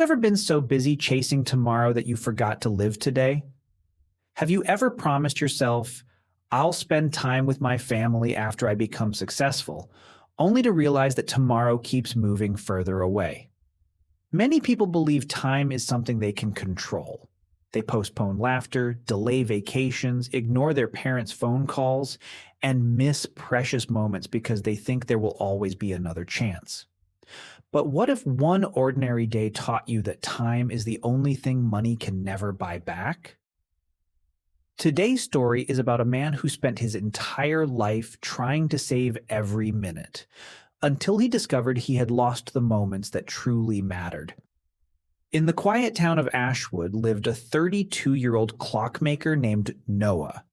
Ever been so busy chasing tomorrow that you forgot to live today? Have you ever promised yourself, I'll spend time with my family after I become successful, only to realize that tomorrow keeps moving further away? Many people believe time is something they can control. They postpone laughter, delay vacations, ignore their parents' phone calls, and miss precious moments because they think there will always be another chance. But what if one ordinary day taught you that time is the only thing money can never buy back? Today's story is about a man who spent his entire life trying to save every minute until he discovered he had lost the moments that truly mattered. In the quiet town of Ashwood lived a 32-year-old clockmaker named Noah.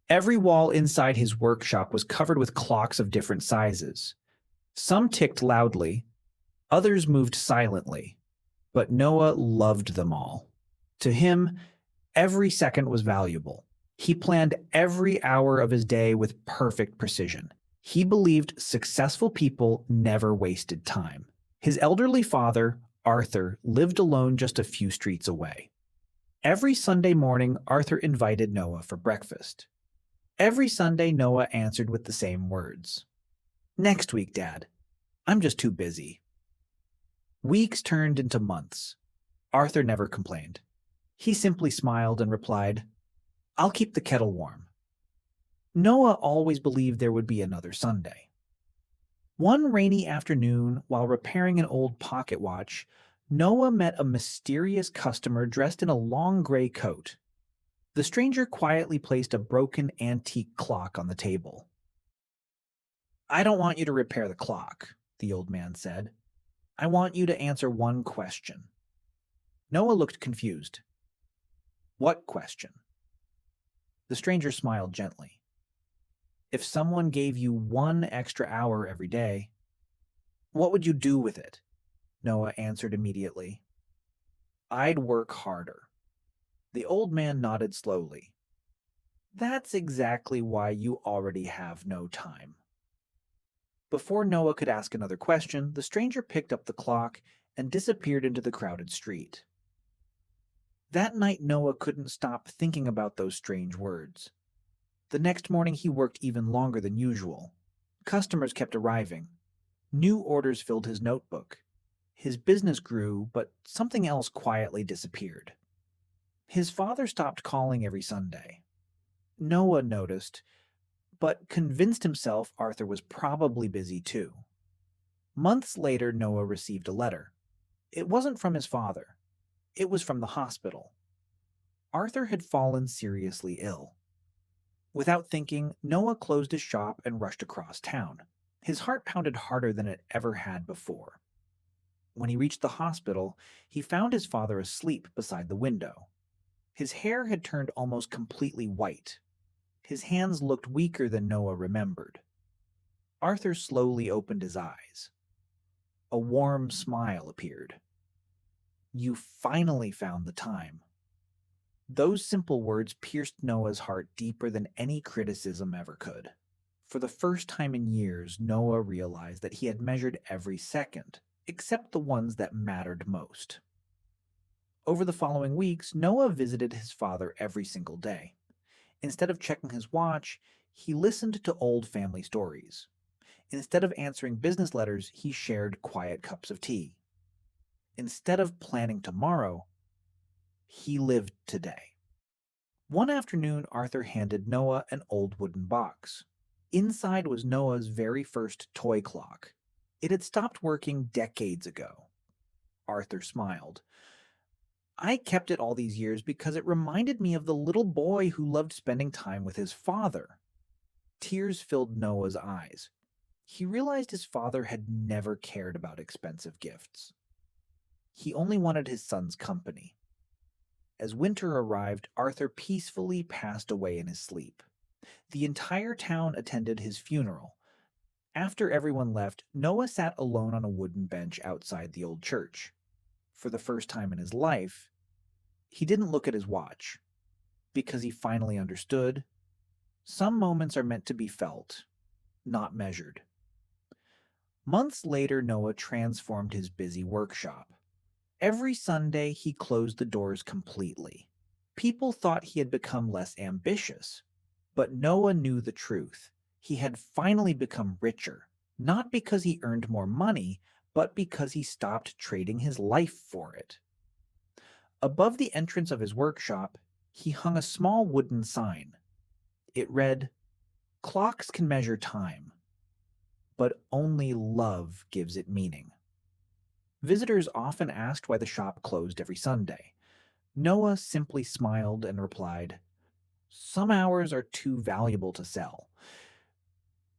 Every wall inside his workshop was covered with clocks of different sizes. Some ticked loudly, others moved silently, but Noah loved them all. To him, every second was valuable. He planned every hour of his day with perfect precision. He believed successful people never wasted time. His elderly father, Arthur, lived alone just a few streets away. Every Sunday morning, Arthur invited Noah for breakfast. Every Sunday, Noah answered with the same words. "Next week, Dad. I'm just too busy." Weeks turned into months. Arthur never complained. He simply smiled and replied, "I'll keep the kettle warm." Noah always believed there would be another Sunday. One rainy afternoon, while repairing an old pocket watch, Noah met a mysterious customer dressed in a long gray coat. The stranger quietly placed a broken antique clock on the table. "I don't want you to repair the clock," the old man said. "I want you to answer one question." Noah looked confused. "What question?" The stranger smiled gently. "If someone gave you 1 extra hour every day, what would you do with it?" Noah answered immediately. "I'd work harder." The old man nodded slowly. "That's exactly why you already have no time." Before Noah could ask another question, the stranger picked up the clock and disappeared into the crowded street. That night, Noah couldn't stop thinking about those strange words. The next morning, he worked even longer than usual. Customers kept arriving. New orders filled his notebook. His business grew, but something else quietly disappeared. His father stopped calling every Sunday. Noah noticed, but convinced himself Arthur was probably busy too. Months later, Noah received a letter. It wasn't from his father. It was from the hospital. Arthur had fallen seriously ill. Without thinking, Noah closed his shop and rushed across town. His heart pounded harder than it ever had before. When he reached the hospital, he found his father asleep beside the window. His hair had turned almost completely white. His hands looked weaker than Noah remembered. Arthur slowly opened his eyes. A warm smile appeared. "You finally found the time." Those simple words pierced Noah's heart deeper than any criticism ever could. For the first time in years, Noah realized that he had measured every second, except the ones that mattered most. Over the following weeks, Noah visited his father every single day. Instead of checking his watch, he listened to old family stories. Instead of answering business letters, he shared quiet cups of tea. Instead of planning tomorrow, he lived today. One afternoon, Arthur handed Noah an old wooden box. Inside was Noah's very first toy clock. It had stopped working decades ago. Arthur smiled. "I kept it all these years because it reminded me of the little boy who loved spending time with his father." Tears filled Noah's eyes. He realized his father had never cared about expensive gifts. He only wanted his son's company. As winter arrived, Arthur peacefully passed away in his sleep. The entire town attended his funeral. After everyone left, Noah sat alone on a wooden bench outside the old church. For the first time in his life, he didn't look at his watch, because he finally understood some moments are meant to be felt, not measured. Months later, Noah transformed his busy workshop. Every Sunday, he closed the doors completely. People thought he had become less ambitious, but Noah knew the truth. He had finally become richer, not because he earned more money, but because he stopped trading his life for it. Above the entrance of his workshop, he hung a small wooden sign. It read, "Clocks can measure time, but only love gives it meaning." Visitors often asked why the shop closed every Sunday. Noah simply smiled and replied, "Some hours are too valuable to sell."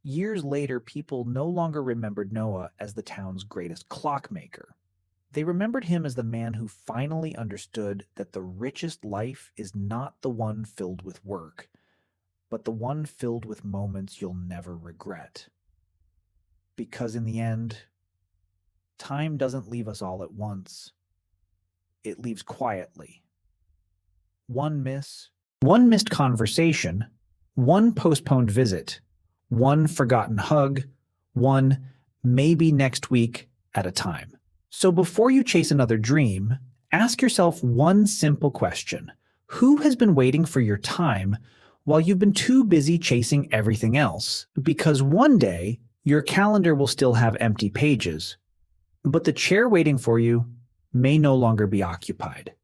Years later, people no longer remembered Noah as the town's greatest clockmaker. They remembered him as the man who finally understood that the richest life is not the one filled with work, but the one filled with moments you'll never regret. Because in the end, time doesn't leave us all at once. It leaves quietly. One missed conversation, one postponed visit, one forgotten hug, one maybe next week at a time. So before you chase another dream, ask yourself one simple question. Who has been waiting for your time while you've been too busy chasing everything else? Because one day, your calendar will still have empty pages, but the chair waiting for you may no longer be occupied.